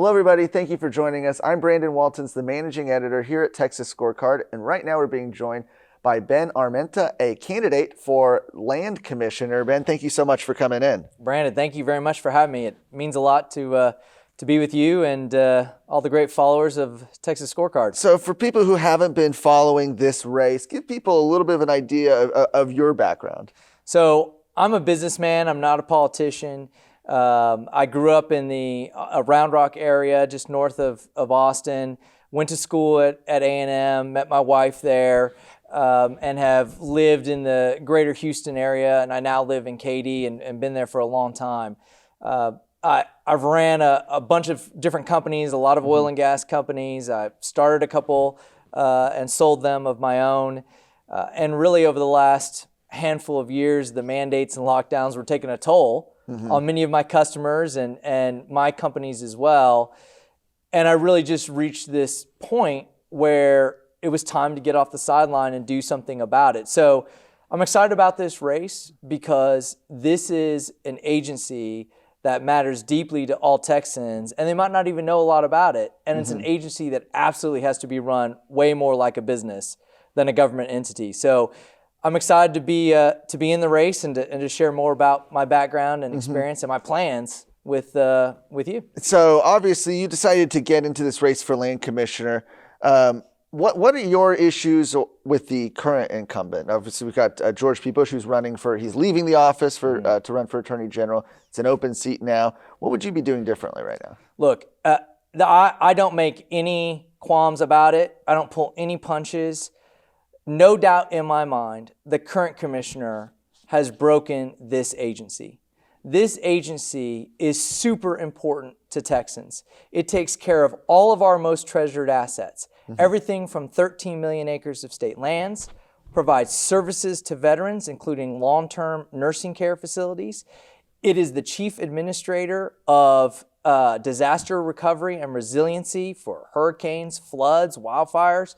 Hello, everybody. Thank you for joining us. I'm Brandon Waltons, the managing editor here at Texas Scorecard, and right now we're being joined by Ben Armenta, a candidate for land commissioner. Ben, thank you so much for coming in. Brandon, thank you very much for having me. It means a lot to be with you and all the great followers of Texas Scorecard. So for people who haven't been following this race, give people a little bit of an idea of your background. So I'm a businessman. I'm not a politician. I grew up in the Round Rock area, just north of Austin. Went to school at A&M, met my wife there, and have lived in the greater Houston area. And I now live in Katy and been there for a long time. I've ran a bunch of different companies, a lot of oil and gas companies. I started a couple and sold them of my own. And really over the last handful of years, the mandates and lockdowns were taking a toll on many of my customers and my companies as well. And I really just reached this point where it was time to get off the sideline and do something about it. So I'm excited about this race because this is an agency that matters deeply to all Texans, and they might not even know a lot about it. And it's an agency that absolutely has to be run way more like a business than a government entity. So I'm excited to be in the race and to share more about my background and experience and my plans with you. So obviously you decided to get into this race for land commissioner. What are your issues with the current incumbent? Obviously we've got George P. Bush who's he's leaving the office to run for Attorney General. It's an open seat now. What would you be doing differently right now? Look, I don't make any qualms about it. I don't pull any punches. No doubt in my mind, the current commissioner has broken this agency. This agency is super important to Texans. It takes care of all of our most treasured assets, everything from 13 million acres of state lands, provides services to veterans, including long-term nursing care facilities. It is the chief administrator of disaster recovery and resiliency for hurricanes, floods, wildfires.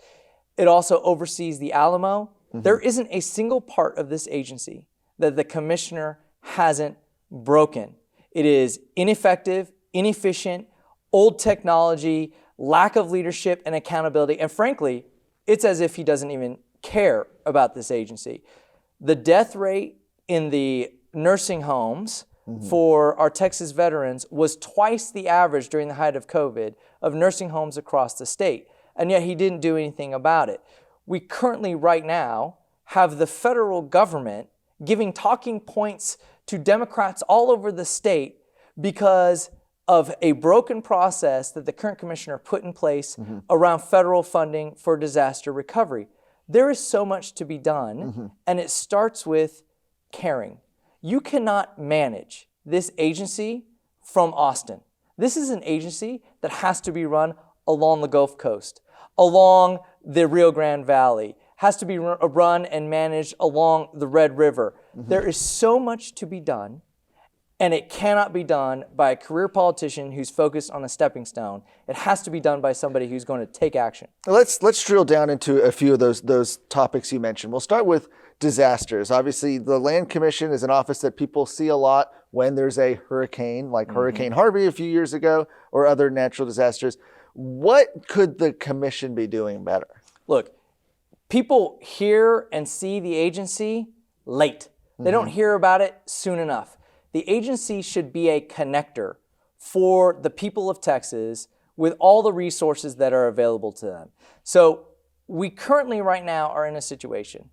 It also oversees the Alamo. There isn't a single part of this agency that the commissioner hasn't broken. It is ineffective, inefficient, old technology, lack of leadership and accountability, and frankly, it's as if he doesn't even care about this agency. The death rate in the nursing homes for our Texas veterans was twice the average during the height of COVID of nursing homes across the state. And yet he didn't do anything about it. We currently, right now, have the federal government giving talking points to Democrats all over the state because of a broken process that the current commissioner put in place around federal funding for disaster recovery. There is so much to be done, and it starts with caring. You cannot manage this agency from Austin. This is an agency that has to be run along the Gulf Coast, along the Rio Grande Valley, has to be run and managed along the Red River. There is so much to be done, and it cannot be done by a career politician who's focused on a stepping stone. It has to be done by somebody who's going to take action. Let's drill down into a few of those topics you mentioned. We'll start with disasters. Obviously, the Land Commission is an office that people see a lot when there's a hurricane, like Hurricane Harvey a few years ago, or other natural disasters. What could the commission be doing better? Look, people hear and see the agency late. They don't hear about it soon enough. The agency should be a connector for the people of Texas with all the resources that are available to them. So we currently right now are in a situation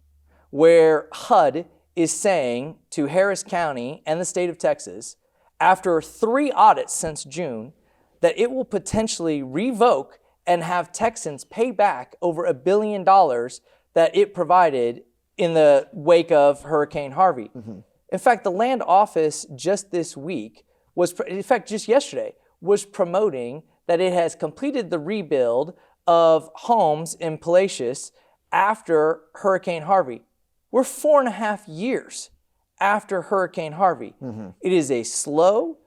where HUD is saying to Harris County and the state of Texas, after 3 audits since June, that it will potentially revoke and have Texans pay back over $1 billion that it provided in the wake of Hurricane Harvey. In fact, the land office just this week just yesterday, was promoting that it has completed the rebuild of homes in Palacios after Hurricane Harvey. We're 4.5 years after Hurricane Harvey. It is a slow,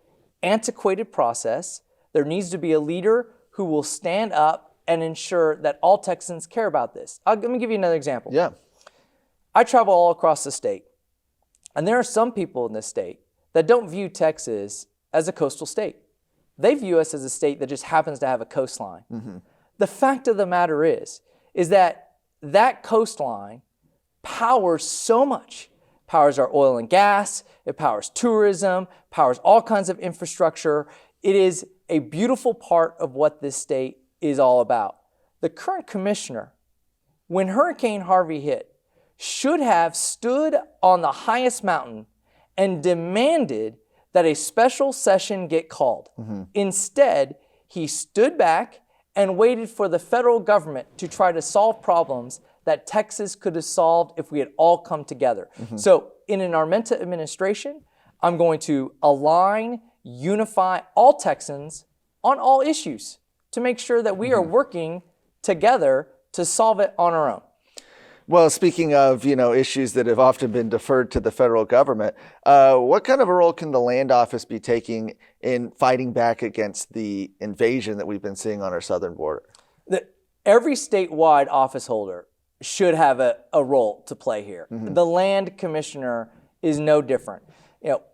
antiquated process. There needs to be a leader who will stand up and ensure that all Texans care about this. Let me give you another example. Yeah. I travel all across the state, and there are some people in this state that don't view Texas as a coastal state. They view us as a state that just happens to have a coastline. The fact of the matter is that coastline powers so much. Powers our oil and gas, it powers tourism, powers all kinds of infrastructure. It is a beautiful part of what this state is all about. The current commissioner, when Hurricane Harvey hit, should have stood on the highest mountain and demanded that a special session get called. Instead, he stood back and waited for the federal government to try to solve problems that Texas could have solved if we had all come together. So in an Armenta administration, I'm going to align, unify all Texans on all issues to make sure that we are working together to solve it on our own. Well, speaking of, issues that have often been deferred to the federal government, what kind of a role can the land office be taking in fighting back against the invasion that we've been seeing on our southern border? Every statewide office holder should have a role to play here. The land commissioner is no different.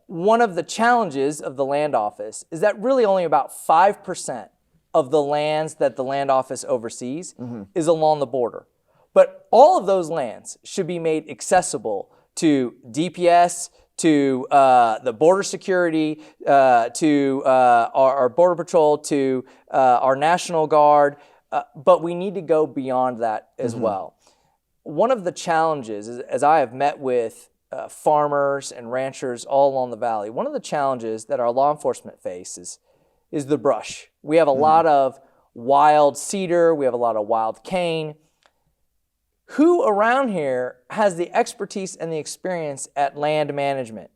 One of the challenges of the land office is that really only about 5% of the lands that the land office oversees is along the border. But all of those lands should be made accessible to DPS, to the border security, to our border patrol, to our National Guard, but we need to go beyond that as well. One of the challenges, as I have met with farmers and ranchers all along the valley, one of the challenges that our law enforcement faces is the brush. We have a lot of wild cedar, we have a lot of wild cane. Who around here has the expertise and the experience at land management?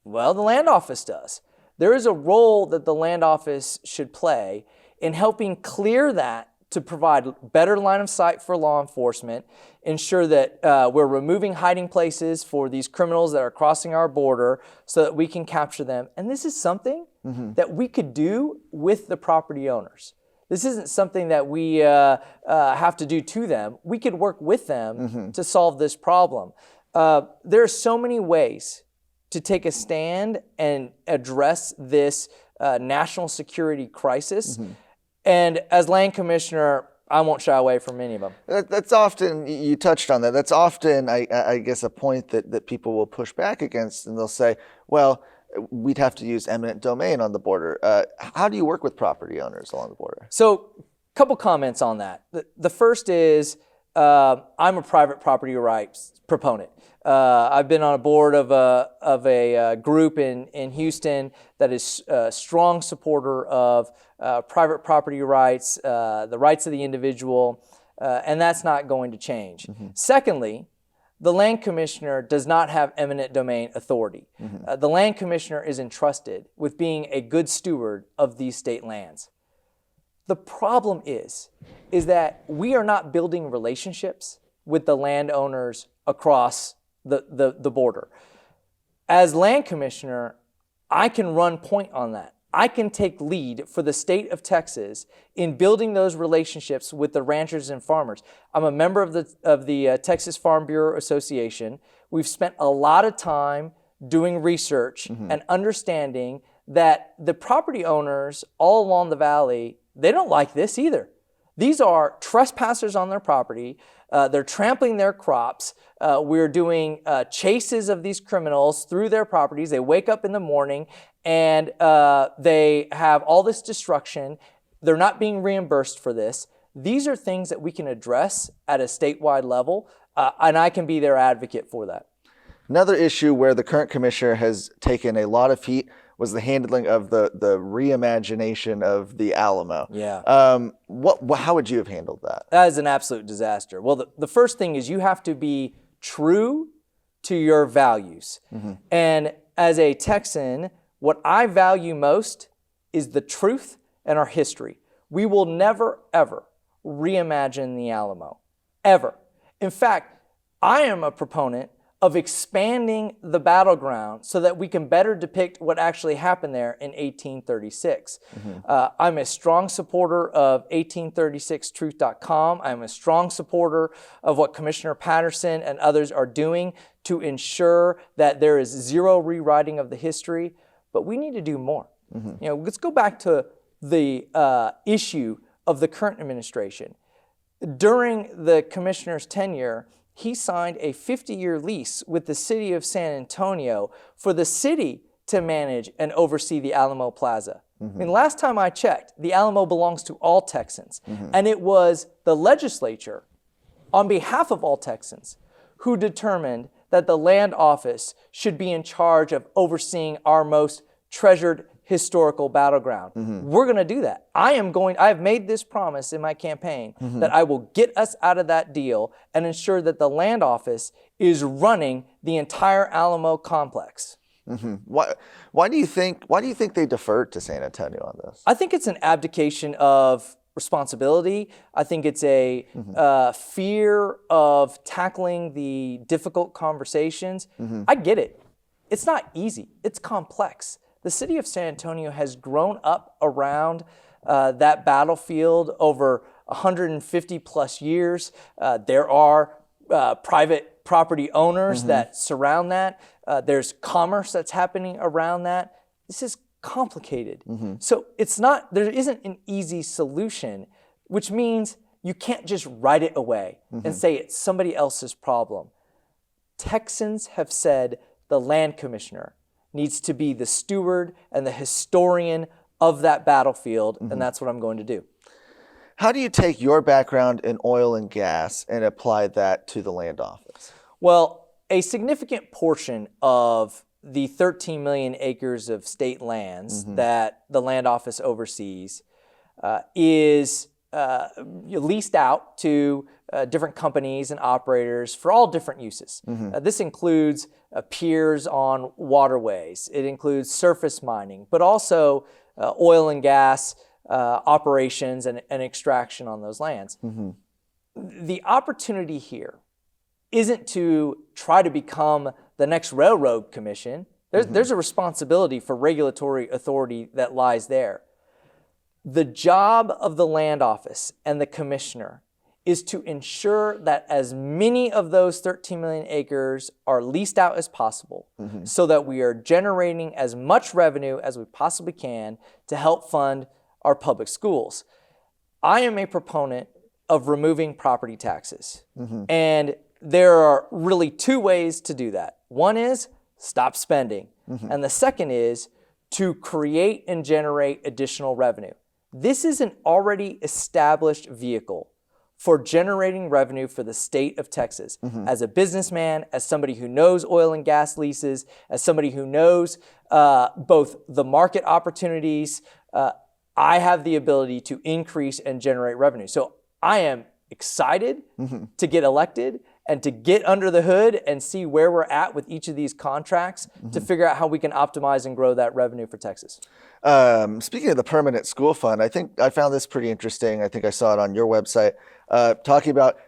Well, the land office does. There is a role that the land office should play in helping clear that to provide better line of sight for law enforcement, ensure that we're removing hiding places for these criminals that are crossing our border so that we can capture them. And this is something that we could do with the property owners. This isn't something that we have to do to them. We could work with them to solve this problem. There are so many ways to take a stand and address this national security crisis. And as land commissioner, I won't shy away from any of them. That's often, you touched on that, that's often, I guess, a point that people will push back against, and they'll say, well, we'd have to use eminent domain on the border. How do you work with property owners along the border? So, a couple comments on that. The first is, I'm a private property rights proponent. I've been on a board of a group in Houston that is a strong supporter of private property rights, the rights of the individual, and that's not going to change. Secondly, the land commissioner does not have eminent domain authority. The land commissioner is entrusted with being a good steward of these state lands. The problem is that we are not building relationships with the landowners across the border. As land commissioner, I can run point on that. I can take lead for the state of Texas in building those relationships with the ranchers and farmers. I'm a member of the Texas Farm Bureau Association. We've spent a lot of time doing research and understanding that the property owners all along the valley, they don't like this either. These are trespassers on their property. They're trampling their crops. We're doing chases of these criminals through their properties. They wake up in the morning and they have all this destruction. They're not being reimbursed for this. These are things that we can address at a statewide level, and I can be their advocate for that. Another issue where the current commissioner has taken a lot of heat was the handling of the reimagination of the Alamo. Yeah. How would you have handled that? That is an absolute disaster. Well, the first thing is you have to be true to your values. And as a Texan, what I value most is the truth and our history. We will never, ever reimagine the Alamo, ever. In fact, I am a proponent of expanding the battleground so that we can better depict what actually happened there in 1836. I'm a strong supporter of 1836truth.com. I'm a strong supporter of what Commissioner Patterson and others are doing to ensure that there is zero rewriting of the history, but we need to do more. Let's go back to the issue of the current administration. During the commissioner's tenure, he signed a 50-year lease with the city of San Antonio for the city to manage and oversee the Alamo Plaza. I mean, last time I checked, the Alamo belongs to all Texans. And it was the legislature, on behalf of all Texans, who determined that the land office should be in charge of overseeing our most treasured historical battleground. We're going to do that. I have made this promise in my campaign that I will get us out of that deal and ensure that the land office is running the entire Alamo complex. Why do you think they deferred to San Antonio on this? I think it's an abdication of responsibility. I think it's a fear of tackling the difficult conversations. I get it. It's not easy. It's complex. The city of San Antonio has grown up around that battlefield over 150 plus years. There are private property owners that surround that. There's commerce that's happening around that. This is complicated. So there isn't an easy solution, which means you can't just write it away and say it's somebody else's problem. Texans have said the land commissioner needs to be the steward and the historian of that battlefield, and that's what I'm going to do. How do you take your background in oil and gas and apply that to the land office? Well, a significant portion of the 13 million acres of state lands that the land office oversees is leased out to different companies and operators for all different uses. This includes piers on waterways. It includes surface mining, but also oil and gas operations and extraction on those lands. The opportunity here isn't to try to become the next railroad commission. There's a responsibility for regulatory authority that lies there. The job of the land office and the commissioner is to ensure that as many of those 13 million acres are leased out as possible so that we are generating as much revenue as we possibly can to help fund our public schools. I am a proponent of removing property taxes. And there are really two ways to do that. One is stop spending. And the second is to create and generate additional revenue. This is an already established vehicle for generating revenue for the state of Texas. As a businessman, as somebody who knows oil and gas leases, as somebody who knows both the market opportunities, I have the ability to increase and generate revenue. So I am excited to get elected and to get under the hood and see where we're at with each of these contracts to figure out how we can optimize and grow that revenue for Texas. Speaking of the permanent school fund, I think I found this pretty interesting. I think I saw it on your website, talking about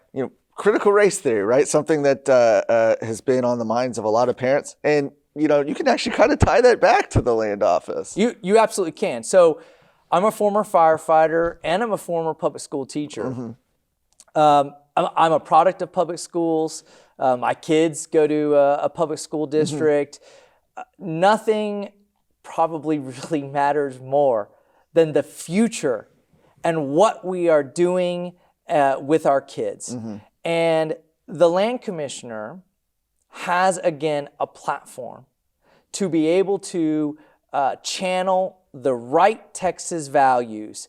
critical race theory, right? Something that has been on the minds of a lot of parents, and you can actually kind of tie that back to the land office. You absolutely can. So I'm a former firefighter and I'm a former public school teacher. I'm a product of public schools. My kids go to a public school district. Nothing probably really matters more than the future and what we are doing with our kids. And the land commissioner has, again, a platform to be able to channel the right Texas values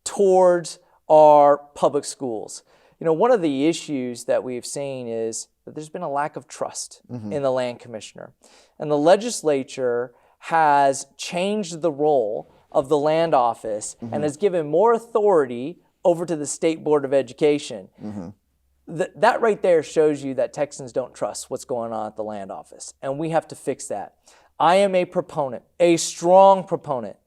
towards our public schools. One of the issues that we've seen is that there's been a lack of trust in the land commissioner. And the legislature has changed the role of the land office and has given more authority over to the State Board of Education. That right there shows you that Texans don't trust what's going on at the land office. And we have to fix that. I am a proponent, a strong proponent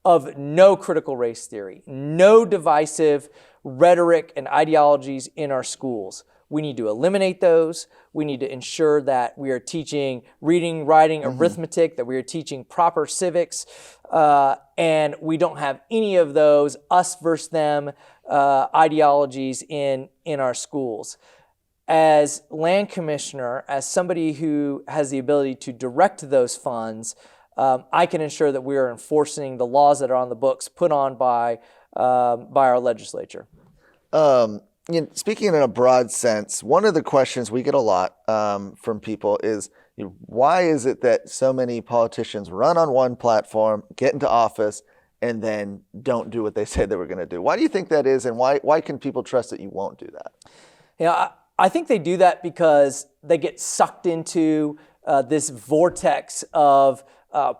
of no critical race theory, no divisive rhetoric and ideologies in our schools. We need to eliminate those. We need to ensure that we are teaching reading, writing, arithmetic, that we are teaching proper civics, and we don't have any of those us versus them ideologies in our schools. As land commissioner, as somebody who has the ability to direct those funds, I can ensure that we are enforcing the laws that are on the books put on by our legislature. Speaking in a broad sense, one of the questions we get a lot from people is, why is it that so many politicians run on one platform, get into office, and then don't do what they say they were going to do? Why do you think that is, and why can people trust that you won't do that? I think they do that because they get sucked into this vortex of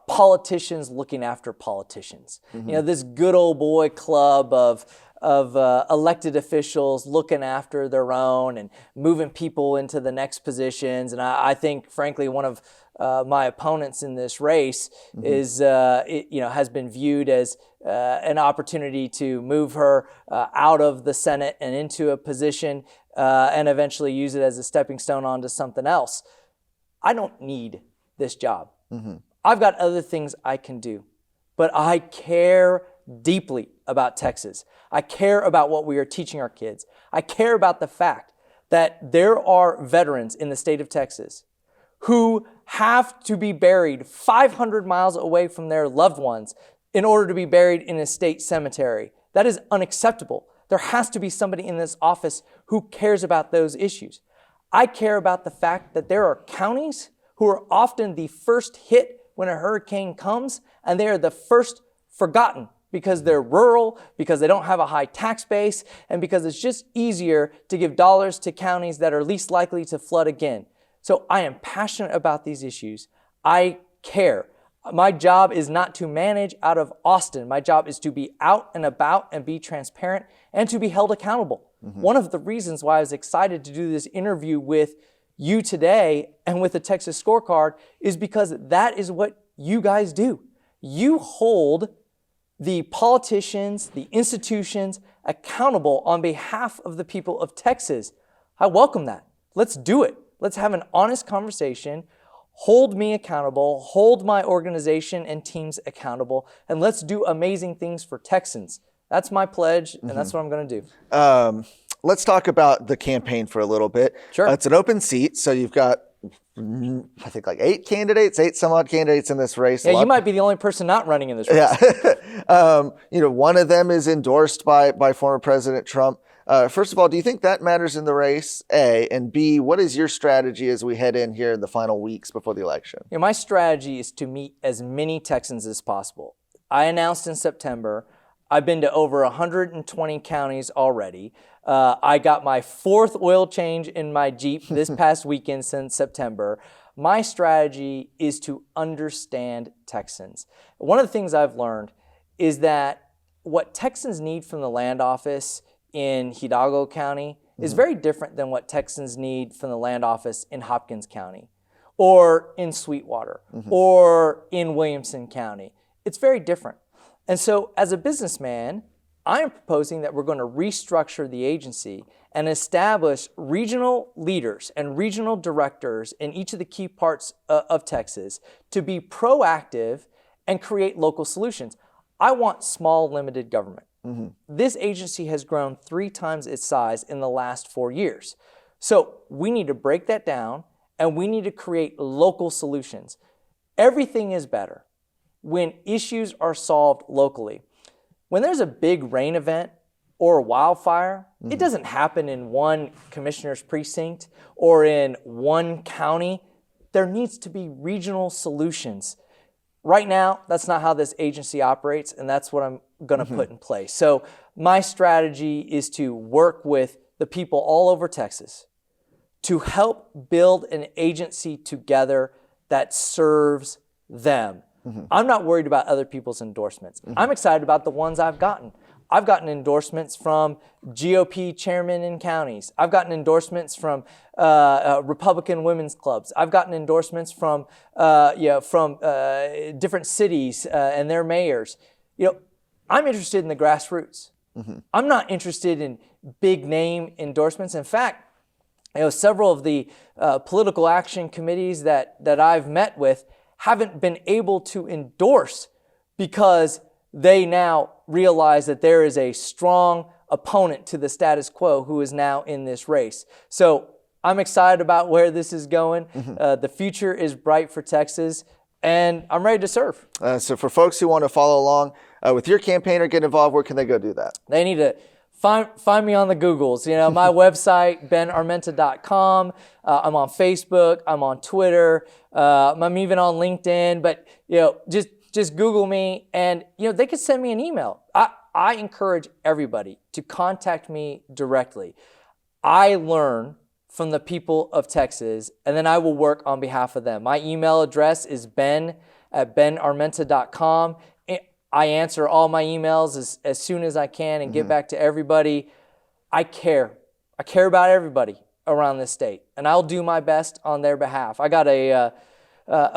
politicians looking after politicians. This good old boy club of elected officials looking after their own and moving people into the next positions. And I think, frankly, one of my opponents in this race has been viewed as an opportunity to move her out of the Senate and into a position and eventually use it as a stepping stone onto something else. I don't need this job. I've got other things I can do, but I care deeply about Texas. I care about what we are teaching our kids. I care about the fact that there are veterans in the state of Texas who have to be buried 500 miles away from their loved ones in order to be buried in a state cemetery. That is unacceptable. There has to be somebody in this office who cares about those issues. I care about the fact that there are counties who are often the first hit when a hurricane comes, and they are the first forgotten because they're rural, because they don't have a high tax base, and because it's just easier to give dollars to counties that are least likely to flood again. So I am passionate about these issues. I care. My job is not to manage out of Austin. My job is to be out and about and be transparent and to be held accountable. One of the reasons why I was excited to do this interview with you today and with the Texas Scorecard is because that is what you guys do. You hold the politicians, the institutions accountable on behalf of the people of Texas. I welcome that. Let's do it. Let's have an honest conversation. Hold me accountable, hold my organization and teams accountable, and let's do amazing things for Texans. That's my pledge, and that's what I'm going to do. Let's talk about the campaign for a little bit. Sure. It's an open seat, so you've got, I think, like 8 some odd candidates in this race. Yeah, you might be the only person not running in this race. Yeah. One of them is endorsed by former President Trump. First of all, do you think that matters in the race, A? And B, what is your strategy as we head in here in the final weeks before the election? My strategy is to meet as many Texans as possible. I announced in September, I've been to over 120 counties already. I got my 4th oil change in my Jeep this past weekend since September. My strategy is to understand Texans. One of the things I've learned is that what Texans need from the land office in Hidalgo County is very different than what Texans need from the land office in Hopkins County or in Sweetwater or in Williamson County. It's very different. And so as a businessman, I am proposing that we're going to restructure the agency and establish regional leaders and regional directors in each of the key parts of Texas to be proactive and create local solutions. I want small, limited government. This agency has grown 3 times its size in the last 4 years. So we need to break that down and we need to create local solutions. Everything is better when issues are solved locally. When there's a big rain event or a wildfire, it doesn't happen in one commissioner's precinct or in one county. There needs to be regional solutions. Right now, that's not how this agency operates, and that's what I'm going to put in place. So my strategy is to work with the people all over Texas to help build an agency together that serves them. I'm not worried about other people's endorsements. I'm excited about the ones I've gotten. I've gotten endorsements from GOP chairmen in counties. I've gotten endorsements from Republican women's clubs. I've gotten endorsements from different cities and their mayors. I'm interested in the grassroots. I'm not interested in big name endorsements. In fact, several of the political action committees that I've met with haven't been able to endorse because they now realize that there is a strong opponent to the status quo who is now in this race. So I'm excited about where this is going. The future is bright for Texas. and I'm ready to serve. So for folks who want to follow along with your campaign or get involved, where can they go do that? They need to find me on the Googles. You know, my website, benarmenta.com. I'm on Facebook. I'm on Twitter. I'm even on LinkedIn. But, you know, just Google me, and, you know, they could send me an email. I encourage everybody to contact me directly. I learn from the people of Texas, and then I will work on behalf of them. My email address is ben@benarmenta.com. I answer all my emails as soon as I can and get back to everybody. I care. I care about everybody around this state, and I'll do my best on their behalf. I got a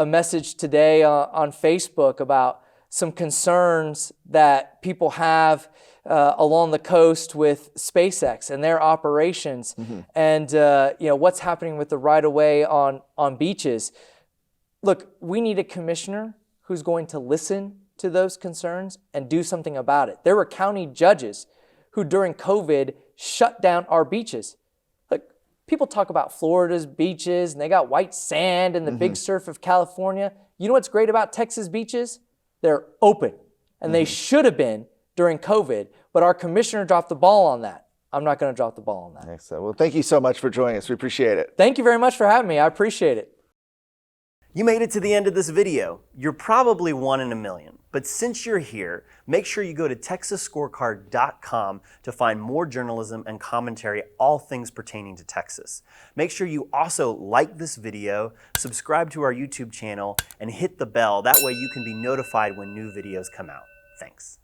message today on Facebook about some concerns that people have along the coast with SpaceX and their operations, and you know, what's happening with the right-of-way on beaches. Look, we need a commissioner who's going to listen to those concerns and do something about it. There were county judges who during COVID shut down our beaches. Look, people talk about Florida's beaches and they got white sand and the big surf of California. You know what's great about Texas beaches? They're open, and they should have been during COVID, but our commissioner dropped the ball on that. I'm not going to drop the ball on that. Excellent. Well, thank you so much for joining us. We appreciate it. Thank you very much for having me. I appreciate it. You made it to the end of this video. You're probably one in a million, but since you're here, make sure you go to texasscorecard.com to find more journalism and commentary, all things pertaining to Texas. Make sure you also like this video, subscribe to our YouTube channel, and hit the bell. That way you can be notified when new videos come out. Thanks.